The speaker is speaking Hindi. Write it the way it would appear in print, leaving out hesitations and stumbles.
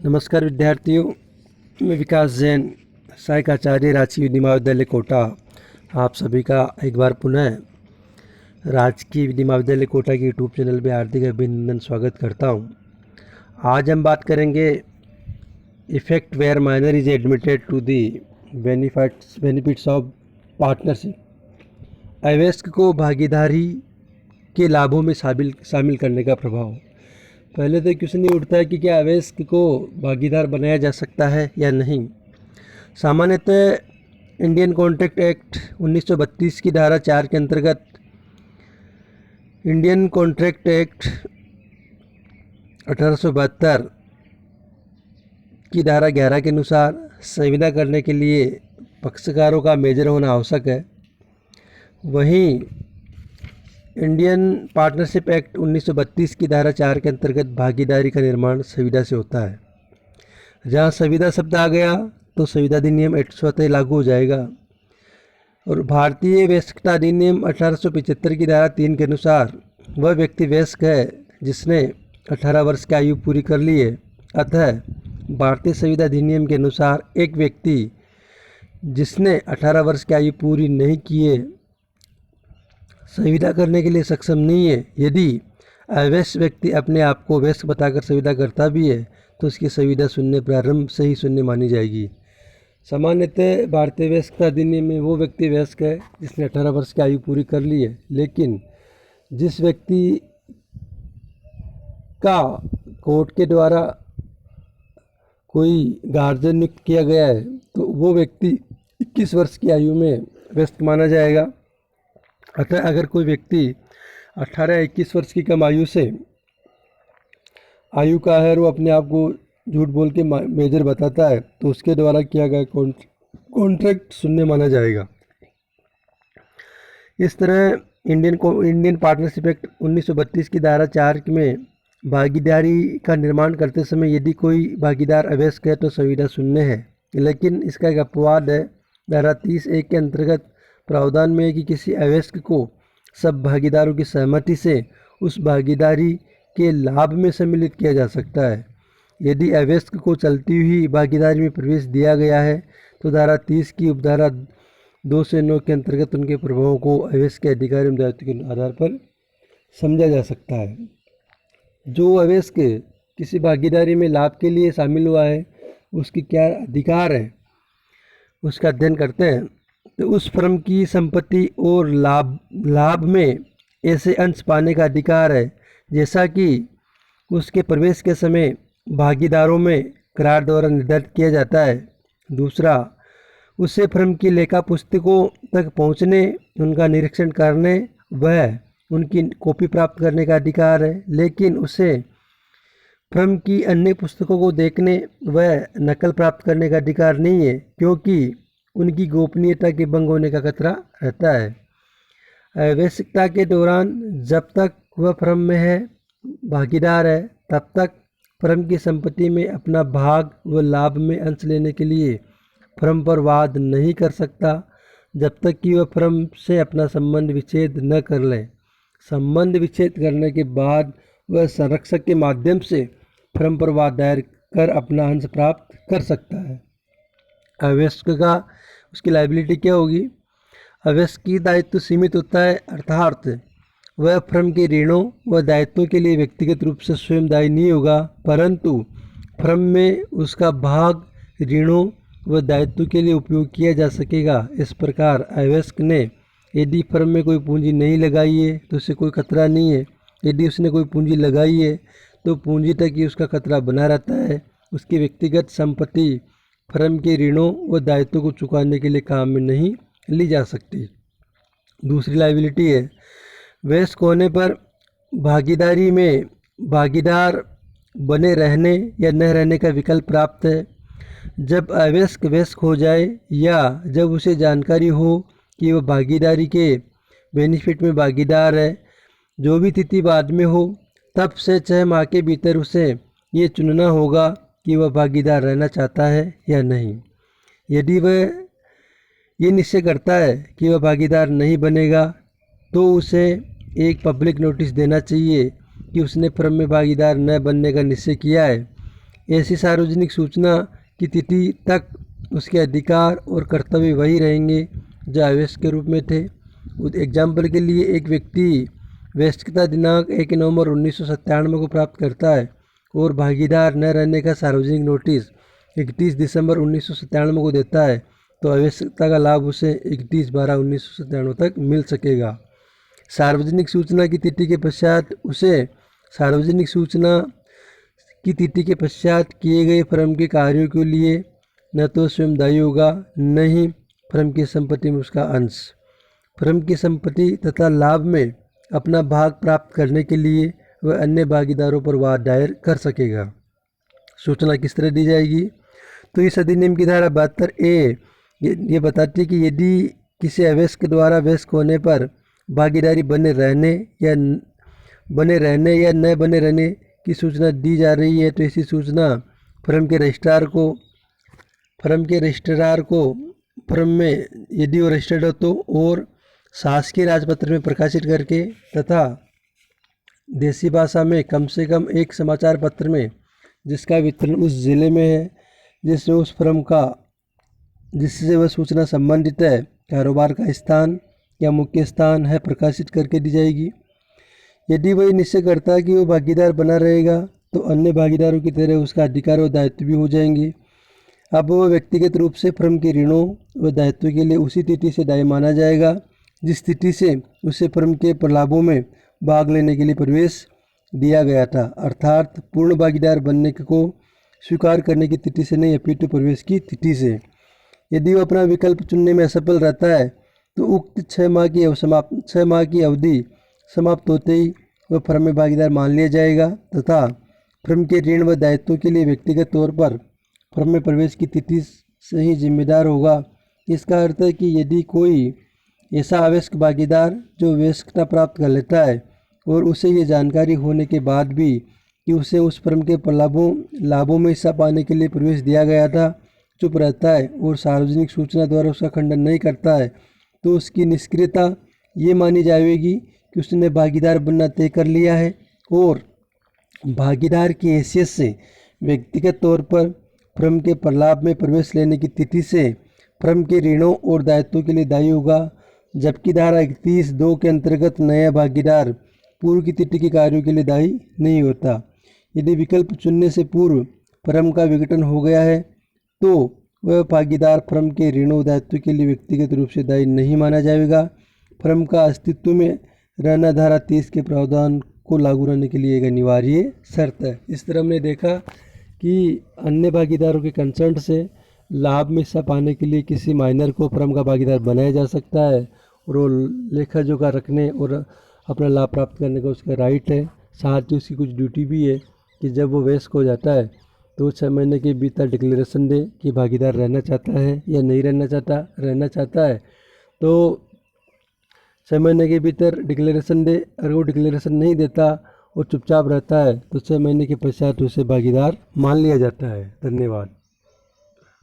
नमस्कार विद्यार्थियों, मैं विकास जैन, सहायक आचार्य राजकीय विधि महाविद्यालय कोटा। आप सभी का एक बार पुनः राजकीय विधि महाविद्यालय कोटा के यूट्यूब चैनल में हार्दिक अभिनंदन स्वागत करता हूं। आज हम बात करेंगे effect where minor is admitted to the benefits of partnership. अवयस्क को भागीदारी के लाभों में शामिल करने का प्रभाव। पहले तो क्वेश्चन ये उठता है कि क्या अवयस्क को भागीदार बनाया जा सकता है या नहीं। सामान्यतः इंडियन कॉन्ट्रैक्ट एक्ट 1932 की धारा 4 के अंतर्गत इंडियन कॉन्ट्रैक्ट एक्ट 1872 की धारा 11 के अनुसार संविदा करने के लिए पक्षकारों का मेजर होना आवश्यक है। वहीं इंडियन पार्टनरशिप एक्ट 1932 की धारा 4 के अंतर्गत भागीदारी का निर्माण संविदा से होता है। जहां संविदा शब्द आ गया तो संविदा अधिनियम स्वतः लागू हो जाएगा। और भारतीय वयस्कता अधिनियम 1875 की धारा 3 के अनुसार वह व्यक्ति वयस्क है जिसने 18 वर्ष की आयु पूरी कर ली है। अतः भारतीय संविदा अधिनियम के अनुसार एक व्यक्ति जिसने 18 वर्ष की आयु पूरी नहीं की है संविदा करने के लिए सक्षम नहीं है। यदि अवयस्क व्यक्ति अपने आप को वयस्क बताकर संविदा करता भी है तो उसकी संविदा शून्य प्रारंभ से ही शून्य मानी जाएगी। सामान्यतः भारतीय वयस्कता अधिनियम में वो व्यक्ति वयस्क है जिसने 18 वर्ष की आयु पूरी कर ली है, लेकिन जिस व्यक्ति का कोर्ट के द्वारा कोई गार्जियन नियुक्त किया गया है तो वो व्यक्ति 21 वर्ष की आयु में वयस्क माना जाएगा। अतः अगर कोई व्यक्ति 18-21 वर्ष की कम आयु से आयु का है और वो अपने आप को झूठ बोल के मेजर बताता है तो उसके द्वारा किया गया कॉन्ट्रैक्ट शून्य माना जाएगा। इस तरह इंडियन पार्टनरशिप एक्ट 1932 की धारा 4 में भागीदारी का निर्माण करते समय यदि कोई भागीदार अवयस्क है तो संविदा शून्य है। लेकिन इसका एक अपवाद है। धारा 30(1) के अंतर्गत प्रावधान में है कि किसी अवयस्क को सब भागीदारों की सहमति से उस भागीदारी के लाभ में सम्मिलित किया जा सकता है। यदि अवयस्क को चलती हुई भागीदारी में प्रवेश दिया गया है तो धारा 30 की उपधारा 2 से 9 के अंतर्गत उनके प्रभावों को अवयस्क के अधिकार एवं दायित्व के आधार पर समझा जा सकता है। जो अवयस्क किसी भागीदारी में लाभ के लिए शामिल हुआ है उसके क्या अधिकार है उसका अध्ययन करते हैं। तो उस फर्म की संपत्ति और लाभ में ऐसे अंश पाने का अधिकार है जैसा कि उसके प्रवेश के समय भागीदारों में करार द्वारा निर्धारित किया जाता है। दूसरा, उसे फर्म की लेखा पुस्तकों तक पहुंचने, उनका निरीक्षण करने वह उनकी कॉपी प्राप्त करने का अधिकार है, लेकिन उसे फर्म की अन्य पुस्तकों को देखने वह नकल प्राप्त करने का अधिकार नहीं है, क्योंकि उनकी गोपनीयता के भंग होने का खतरा रहता है। अवयस्कता के दौरान जब तक वह फर्म में है भागीदार है तब तक फर्म की संपत्ति में अपना भाग व लाभ में अंश लेने के लिए फर्म पर वाद नहीं कर सकता जब तक कि वह फर्म से अपना संबंध विच्छेद न कर ले। संबंध विच्छेद करने के बाद वह संरक्षक के माध्यम से फर्म पर वाद दायर कर अपना अंश प्राप्त कर सकता है। अवयस्क का उसकी लायबिलिटी क्या होगी? अवयस्क की दायित्व सीमित होता है, अर्थात वह फर्म के ऋणों व दायित्वों के लिए व्यक्तिगत रूप से स्वयं दायी नहीं होगा, परंतु फर्म में उसका भाग ऋणों व दायित्व के लिए उपयोग किया जा सकेगा। इस प्रकार अवयस्क ने यदि फर्म में कोई पूंजी नहीं लगाई है तो उसे कोई खतरा नहीं है। यदि उसने कोई पूंजी लगाई है तो पूंजी तक ही उसका खतरा बना रहता है। उसकी व्यक्तिगत संपत्ति फर्म के ऋणों व दायित्वों को चुकाने के लिए काम में नहीं ली जा सकती। दूसरी लायबिलिटी है, वयस्क होने पर भागीदारी में भागीदार बने रहने या न रहने का विकल्प प्राप्त है। जब अवयस्क वयस्क हो जाए या जब उसे जानकारी हो कि वह भागीदारी के बेनिफिट में भागीदार है, जो भी तिथि बाद में हो, तब से 6 माह के भीतर उसे ये चुनना होगा कि वह भागीदार रहना चाहता है या नहीं। यदि वह ये निश्चय करता है कि वह भागीदार नहीं बनेगा तो उसे एक पब्लिक नोटिस देना चाहिए कि उसने फर्म में भागीदार न बनने का निश्चय किया है। ऐसी सार्वजनिक सूचना की तिथि तक उसके अधिकार और कर्तव्य वही रहेंगे जो आवश्यक के रूप में थे। एग्जाम्पल के लिए, एक व्यक्ति वयस्कता दिनांक 1 नवंबर 1997 को प्राप्त करता है और भागीदार न रहने का सार्वजनिक नोटिस 31 दिसंबर 1997 को देता है, तो आवश्यकता का लाभ उसे 31/12/1997 तक मिल सकेगा। सार्वजनिक सूचना की तिथि के पश्चात उसे सार्वजनिक सूचना की तिथि के पश्चात किए गए फर्म के कार्यों के लिए न तो स्वयं दायी होगा, न ही फर्म की संपत्ति में उसका अंश। फर्म की संपत्ति तथा लाभ में अपना भाग प्राप्त करने के लिए वह अन्य भागीदारों पर वाद दायर कर सकेगा। सूचना किस तरह दी जाएगी? तो इस अधिनियम की धारा 72A ये बताती है कि यदि किसी अवयस्क द्वारा वयस्क होने पर भागीदारी बने रहने या न बने रहने की सूचना दी जा रही है, तो ऐसी सूचना फर्म के रजिस्ट्रार को फर्म में यदि वो रजिस्टर्ड हो तो और शासकीय राजपत्र में प्रकाशित करके तथा देसी भाषा में कम से कम एक समाचार पत्र में जिसका वितरण उस जिले में है जिससे उस फर्म का जिससे वह सूचना संबंधित है, कारोबार का स्थान या मुख्य स्थान है, प्रकाशित करके दी जाएगी। यदि वह निश्चय करता है कि वो भागीदार बना रहेगा तो अन्य भागीदारों की तरह उसका अधिकार और दायित्व भी हो जाएंगे। अब वह व्यक्तिगत रूप से फर्म के ऋणों व दायित्व के लिए उसी तिथि से दायी माना जाएगा जिस तिथि से उसे फर्म के प्रलाभों में भाग लेने के लिए प्रवेश दिया गया था, अर्थात पूर्ण भागीदार बनने को स्वीकार करने की तिथि से नहीं, अपितु प्रवेश की तिथि से। यदि वह अपना विकल्प चुनने में असफल रहता है तो उक्त 6 माह की अवधि समाप्त होते ही वह फर्म में भागीदार मान लिया जाएगा तथा फर्म के ऋण व दायित्वों के लिए व्यक्तिगत तौर पर फर्म में प्रवेश की तिथि से ही जिम्मेदार होगा। इसका अर्थ है कि यदि कोई ऐसा आवश्यक भागीदार जो वयस्कता प्राप्त कर लेता है और उसे ये जानकारी होने के बाद भी कि उसे उस फर्म के लाभों में हिस्सा पाने के लिए प्रवेश दिया गया था, चुप रहता है और सार्वजनिक सूचना द्वारा उसका खंडन नहीं करता है, तो उसकी निष्क्रियता ये मानी जाएगी कि उसने भागीदार बनना तय कर लिया है और भागीदार की हैसियत से व्यक्तिगत तौर पर फर्म के प्रलाभ में प्रवेश लेने की तिथि से फर्म के ऋणों और दायित्वों के लिए दायी होगा, जबकि धारा 31(2) के अंतर्गत नया भागीदार पूर्व की तिथि के कार्यों के लिए दायी नहीं होता। यदि विकल्प चुनने से पूर्व फर्म का विघटन हो गया है तो वह भागीदार फर्म के ऋणों दायित्व के लिए व्यक्तिगत रूप से दायी नहीं माना जाएगा। फर्म का अस्तित्व में रहना धारा 30 के प्रावधान को लागू रहने के लिए एक अनिवार्य शर्त है। इस तरह हमने देखा कि अन्य भागीदारों के कंसर्न से लाभ में हिस्सा पाने के लिए किसी माइनर को फर्म का भागीदार बनाया जा सकता है और वो लेखा जोखा रखने और अपना लाभ प्राप्त करने का उसका राइट है। साथ ही उसकी कुछ ड्यूटी भी है कि जब वो वयस्क हो जाता है तो 6 महीने के भीतर डिक्लेरेशन दे कि भागीदार रहना चाहता है या नहीं रहना चाहता है तो 6 महीने के भीतर डिक्लेरेशन दे। अगर वो डिक्लेरेशन नहीं देता और चुपचाप रहता है तो 6 महीने के पश्चात उसे भागीदार मान लिया जाता है। धन्यवाद।